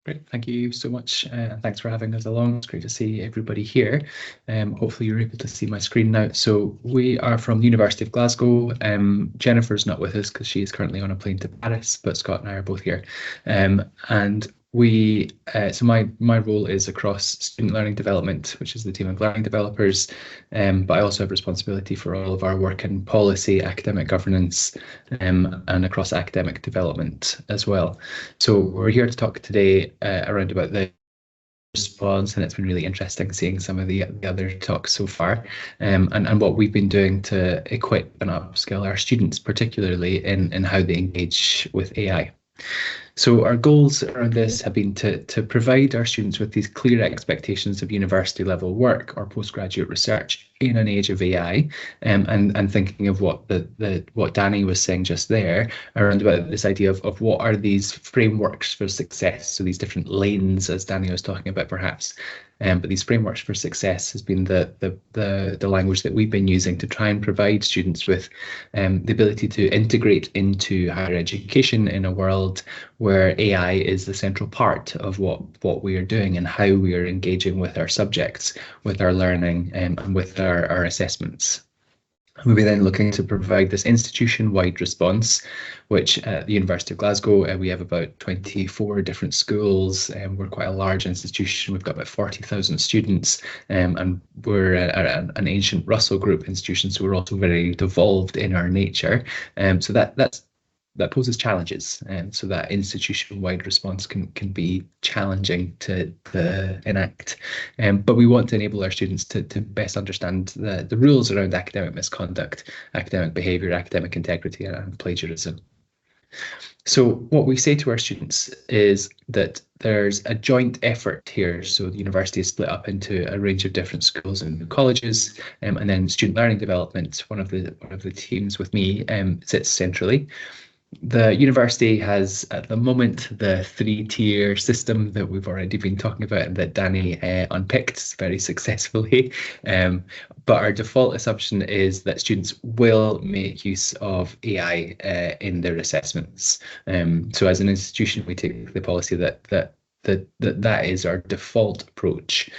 Great, thank you so much. Thanks for having us along. It's great to see everybody here. Hopefully you're able to see my screen now. So we are from the University of Glasgow. Jennifer's not with us because she is currently on a plane to Paris, but Scott and I are both here. And we, so my role is across student learning development, which is the team of learning developers, but I also have responsibility for all of our work in policy, academic governance, and across academic development as well. So we're here to talk today around about the response, and it's been really interesting seeing some of the other talks so far, and what we've been doing to equip and upskill our students, particularly in how they engage with AI. So our goals around this have been to provide our students with these clear expectations of university level work or postgraduate research in an age of AI, and thinking of what what Danny was saying just there around about this idea of what are these frameworks for success. So these different lanes, as Danny was talking about, perhaps. But these frameworks for success has been the language that we've been using to try and provide students with the ability to integrate into higher education in a world where AI is the central part of what we are doing and how we are engaging with our subjects, with our learning, and with our assessments. We'll be then looking to provide this institution-wide response, which at the University of Glasgow, we have about 24 different schools, and we're quite a large institution. We've got about 40,000 students, and we're an ancient Russell Group institution, so we're also very devolved in our nature. So that poses challenges, and so that institution-wide response can be challenging to enact. But we want to enable our students to best understand the rules around academic misconduct, academic behaviour, academic integrity, and plagiarism. So what we say to our students is that there's a joint effort here. So the university is split up into a range of different schools and colleges, and then student learning development, one of the teams with me, sits centrally. The university has, at the moment, the 3-tier system that we've already been talking about and that Danny unpicked very successfully. But our default assumption is that students will make use of AI in their assessments. So as an institution, we take the policy that is our default approach.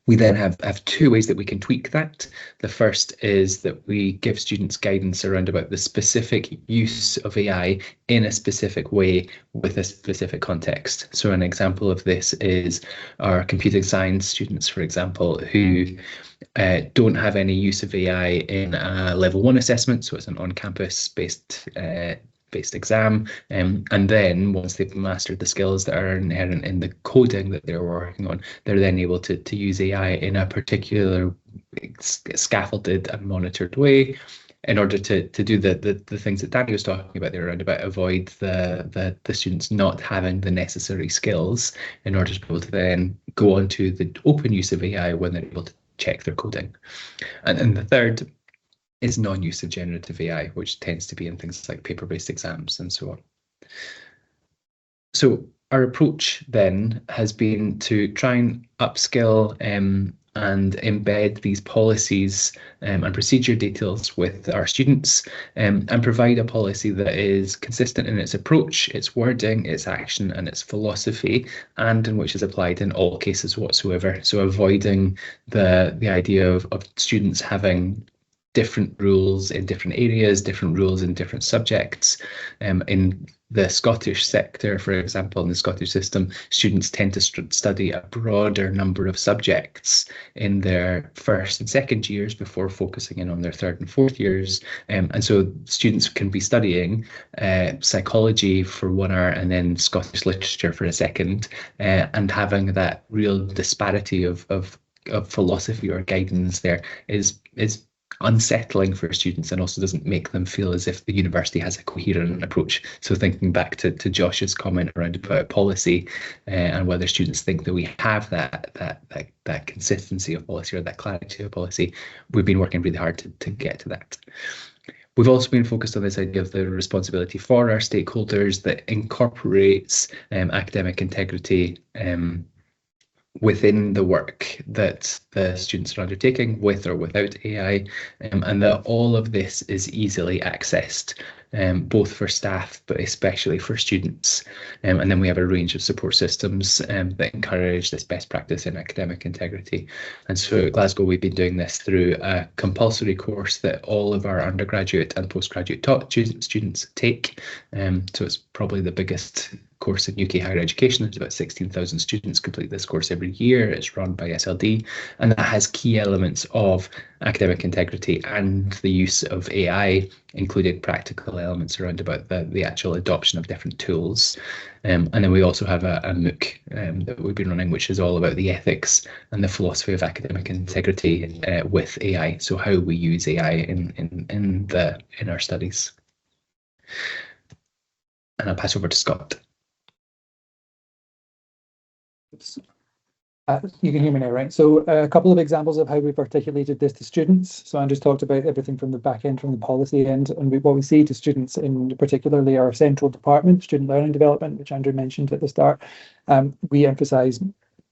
We then have two ways that we can tweak that. The first is that we give students guidance around about the specific use of AI in a specific way with a specific context. So an example of this is our computing science students, for example, who don't have any use of AI in a level 1 assessment. So it's an on-campus based exam, and then once they've mastered the skills that are inherent in the coding that they're working on, they're then able to use AI in a particular scaffolded and monitored way in order to do the things that Danny was talking about there, around about avoid the students not having the necessary skills in order to be able to then go on to the open use of AI when they're able to check their coding. And the third is non-use of generative AI, which tends to be in things like paper-based exams and so on. So our approach then has been to try and upskill and embed these policies and procedure details with our students, and provide a policy that is consistent in its approach, its wording, its action, and its philosophy, and in which is applied in all cases whatsoever. So avoiding the idea of students having different rules in different areas, different rules in different subjects. In the Scottish sector, for example, in the Scottish system, students tend to study a broader number of subjects in their first and second years before focusing in on their third and fourth years. And so students can be studying psychology for 1 hour and then Scottish literature for a second, and having that real disparity of philosophy or guidance there is unsettling for students, and also doesn't make them feel as if the university has a coherent approach. So thinking back to Josh's comment around about policy, and whether students think that we have that consistency of policy or that clarity of policy, we've been working really hard to get to that. We've also been focused on this idea of the responsibility for our stakeholders that incorporates academic integrity within the work that the students are undertaking, with or without AI, and that all of this is easily accessed. both for staff, but especially for students. And then we have a range of support systems that encourage this best practice in academic integrity. And so at Glasgow, we've been doing this through a compulsory course that all of our undergraduate and postgraduate taught students take. So it's probably the biggest course in UK higher education. There's about 16,000 students complete this course every year. It's run by SLD, and that has key elements of academic integrity and the use of AI, including practical elements around about the actual adoption of different tools. And then we also have a MOOC that we've been running, which is all about the ethics and the philosophy of academic integrity with AI. So how we use AI in our studies. And I'll pass over to Scott. You can hear me now, right? So a couple of examples of how we've articulated this to students. So Andrew's talked about everything from the back end, from the policy end, and what we say to students in particularly our central department, student learning development, which Andrew mentioned at the start. We emphasize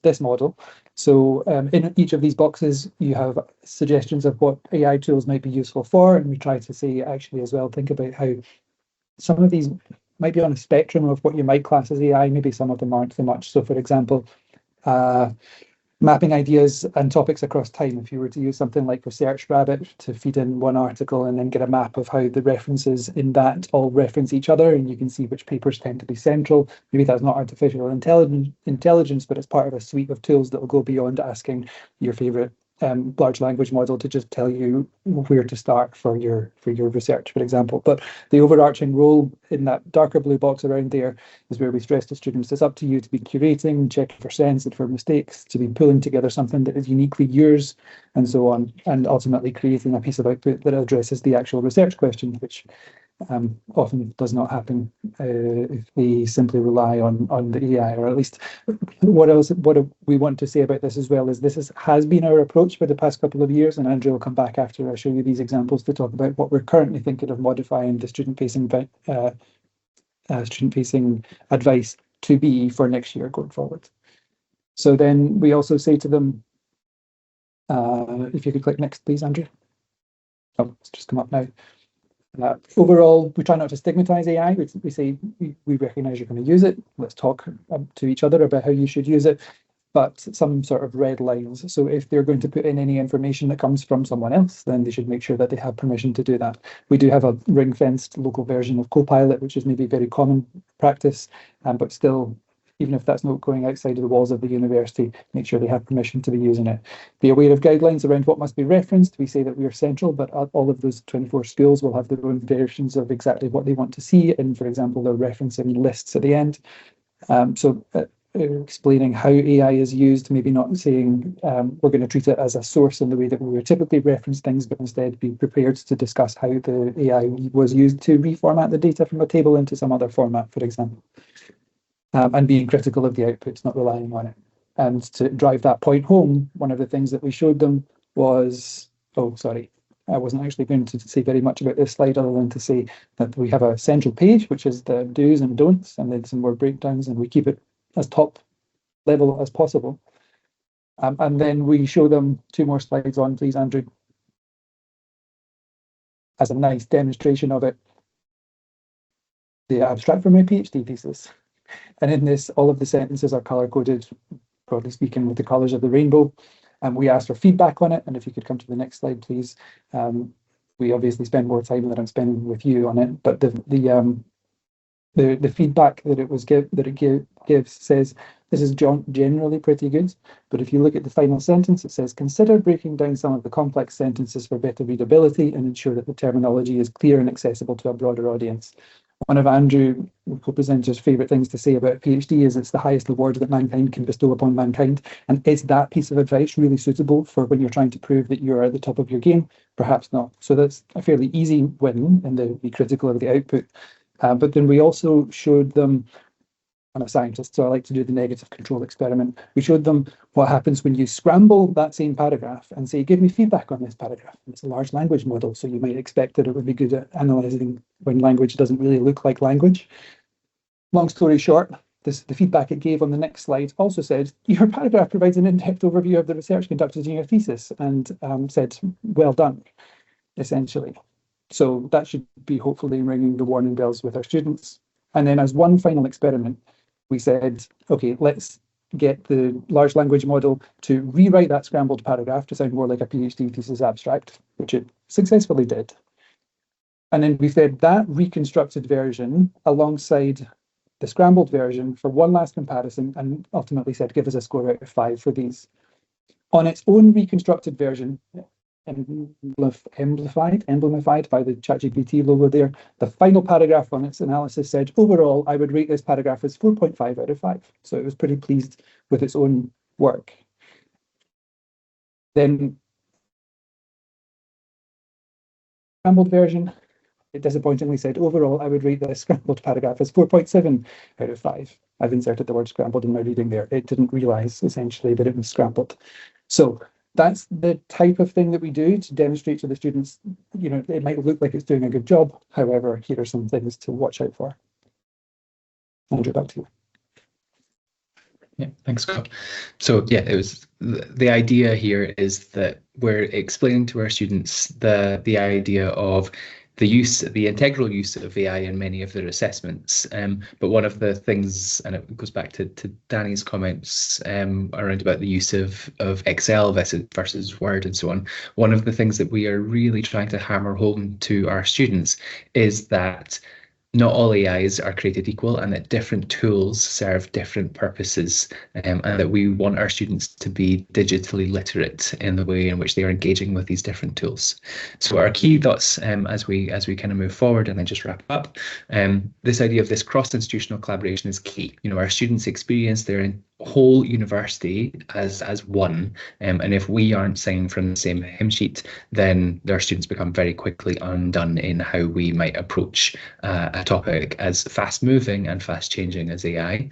this model. So in each of these boxes, you have suggestions of what AI tools might be useful for, and we try to say actually as well, think about how some of these might be on a spectrum of what you might class as AI, maybe some of them aren't so much. So for example, mapping ideas and topics across time. If you were to use something like ResearchRabbit to feed in one article and then get a map of how the references in that all reference each other, and you can see which papers tend to be central. Maybe that's not artificial intelligence, but it's part of a suite of tools that will go beyond asking your favorite large language model to just tell you where to start for your research, for example. But the overarching role in that darker blue box around there is where we stress to students it's up to you to be curating, checking for sense and for mistakes, to be pulling together something that is uniquely yours, and so on, and ultimately creating a piece of output that addresses the actual research question, which often does not happen if we simply rely on the AI, or at least what we want to say about this as well is this has been our approach for the past couple of years, and Andrew will come back after I show you these examples to talk about what we're currently thinking of modifying the student-facing advice to be for next year going forward. So then we also say to them, if you could click next, please, Andrew. Oh, it's just come up now. Overall, we try not to stigmatize AI. We say we recognize you're going to use it. Let's talk to each other about how you should use it, but some sort of red lines. So if they're going to put in any information that comes from someone else, then they should make sure that they have permission to do that. We do have a ring-fenced local version of Copilot, which is maybe very common practice, but still, even if that's not going outside of the walls of the university, make sure they have permission to be using it. Be aware of guidelines around what must be referenced. We say that we are central, but all of those 24 schools will have their own versions of exactly what they want to see. And for example, they're referencing lists at the end. Explaining how AI is used, maybe not saying we're going to treat it as a source in the way that we would typically reference things, but instead be prepared to discuss how the AI was used to reformat the data from a table into some other format, for example. And being critical of the outputs, not relying on it. And to drive that point home, one of the things that we showed them was, oh, sorry, I wasn't actually going to say very much about this slide other than to say that we have a central page, which is the do's and don'ts, and then some more breakdowns, and we keep it as top level as possible. And then we show them 2 more slides on, please, Andrew, as a nice demonstration of it. The abstract for my PhD thesis. And in this, all of the sentences are color-coded, broadly speaking, with the colors of the rainbow. And we asked for feedback on it. And if you could come to the next slide, please. We obviously spend more time than I'm spending with you on it, but the feedback that it gives says this is generally pretty good. But if you look at the final sentence, it says consider breaking down some of the complex sentences for better readability and ensure that the terminology is clear and accessible to a broader audience. One of Andrew, co-presenter's favourite things to say about a PhD is it's the highest reward that mankind can bestow upon mankind. And is that piece of advice really suitable for when you're trying to prove that you're at the top of your game? Perhaps not. So that's a fairly easy win, and be critical of the output. But then we also showed them, I'm a scientist, so I like to do the negative control experiment. We showed them what happens when you scramble that same paragraph and say, give me feedback on this paragraph. And it's a large language model, so you might expect that it would be good at analysing when language doesn't really look like language. Long story short, the feedback it gave on the next slide also said, your paragraph provides an in-depth overview of the research conducted in your thesis, and said, well done, essentially. So that should be hopefully ringing the warning bells with our students. And then as one final experiment, we said, okay, let's get the large language model to rewrite that scrambled paragraph to sound more like a PhD thesis abstract, which it successfully did. And then we fed that reconstructed version alongside the scrambled version for one last comparison, and ultimately said, give us a score out of 5 for these. On its own reconstructed version, emblemified by the ChatGPT logo there, the final paragraph on its analysis said, overall, I would rate this paragraph as 4.5 out of 5. So it was pretty pleased with its own work. Then scrambled version, it disappointingly said, overall, I would rate this scrambled paragraph as 4.7 out of 5. I've inserted the word scrambled in my reading there. It didn't realize, essentially, that it was scrambled. So that's the type of thing that we do to demonstrate to the students, you know, it might look like it's doing a good job. However, here are some things to watch out for. Andrew, back to you. Yeah, thanks, Scott. So yeah, it was the idea here is that we're explaining to our students the idea of the integral use of AI in many of their assessments. But one of the things, and it goes back to Danny's comments around about the use of Excel versus Word and so on. One of the things that we are really trying to hammer home to our students is that not all AIs are created equal, and that different tools serve different purposes, and that we want our students to be digitally literate in the way in which they are engaging with these different tools. So our key thoughts as we kind of move forward and then just wrap up, this idea of this cross-institutional collaboration is key. You know, our students experience their whole university as one, and if we aren't singing from the same hymn sheet, then our students become very quickly undone in how we might approach a topic as fast moving and fast changing as AI.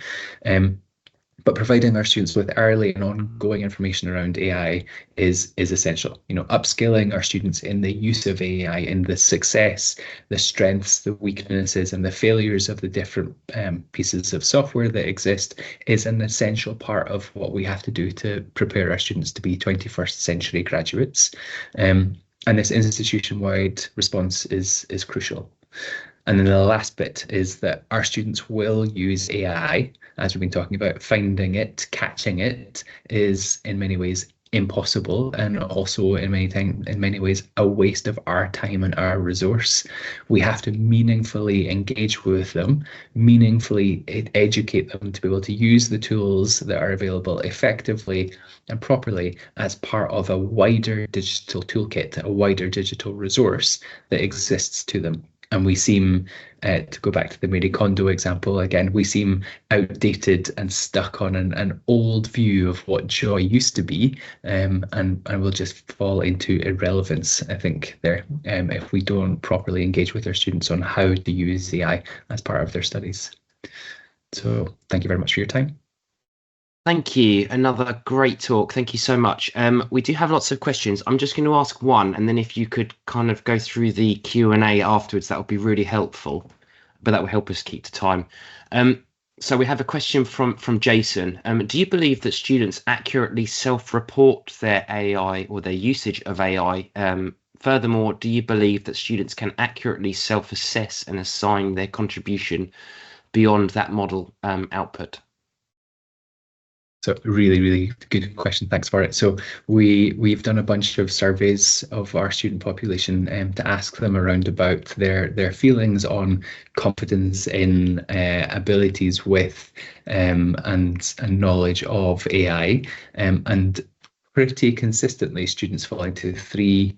But providing our students with early and ongoing information around AI is essential. You know, upskilling our students in the use of AI, in the success, the strengths, the weaknesses, and the failures of the different pieces of software that exist is an essential part of what we have to do to prepare our students to be 21st century graduates. And this institution-wide response is crucial. And then the last bit is that our students will use AI, as we've been talking about. Finding it, catching it is in many ways impossible, and also in many ways a waste of our time and our resource. We have to meaningfully engage with them, meaningfully educate them to be able to use the tools that are available effectively and properly as part of a wider digital toolkit, a wider digital resource that exists to them. And we seem, to go back to the Marie Kondo example again, we seem outdated and stuck on an old view of what joy used to be, and we'll just fall into irrelevance, I think, there, if we don't properly engage with our students on how to use AI as part of their studies. So thank you very much for your time. Thank you. Another great talk. Thank you so much. We do have lots of questions. I'm just going to ask one, and then if you could kind of go through the Q&A afterwards, that would be really helpful. But that will help us keep to time. So we have a question from Jason. Do you believe that students accurately self-report their AI or their usage of AI? Furthermore, do you believe that students can accurately self-assess and assign their contribution beyond that model output? So really, really good question. Thanks for it. So we've done a bunch of surveys of our student population to ask them around about their feelings on confidence in abilities with and knowledge of AI, and pretty consistently students fall into three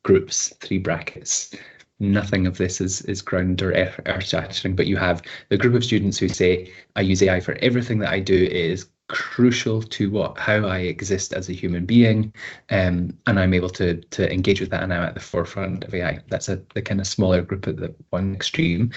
groups, three brackets. Nothing of this is ground or earth-shattering, but you have the group of students who say, I use AI for everything that I do. It is crucial to how I exist as a human being, and I'm able to engage with that, and I'm at the forefront of AI. That's the kind of smaller group at the one extreme.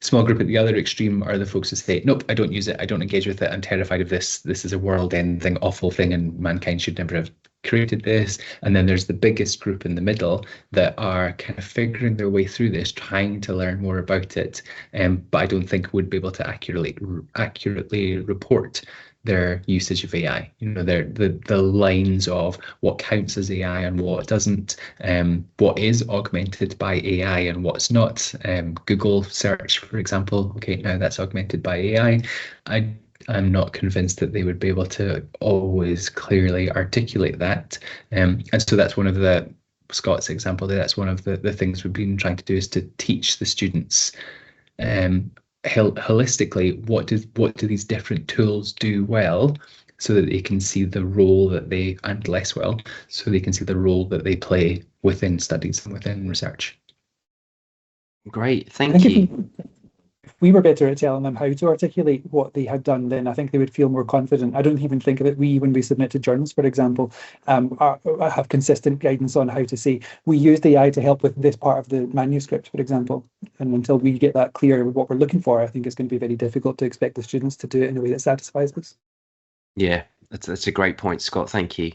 Small group at the other extreme are the folks who say, nope, I don't use it, I don't engage with it, I'm terrified of this, this is a world-ending awful thing and mankind should never have created this. And then there's the biggest group in the middle that are kind of figuring their way through this, trying to learn more about it, but I don't think would be able to accurately report their usage of AI. You know, the lines of what counts as AI and what doesn't, what is augmented by AI and what's not. Google search, for example, okay, now that's augmented by AI. I'm not convinced that they would be able to always clearly articulate that. And so that's one of the, Scott's example there, that's one of the things we've been trying to do, is to teach the students holistically what do these different tools do well, so that they can see the role that they, and less well, so they can see the role that they play within studies and within research. Great, thank you. If we were better at telling them how to articulate what they had done, then I think they would feel more confident. I don't even think of it, when we submit to journals, for example, I have consistent guidance on how to say, we used AI to help with this part of the manuscript, for example. And until we get that clear with what we're looking for, I think it's going to be very difficult to expect the students to do it in a way that satisfies us. Yeah, that's a great point, Scott. Thank you.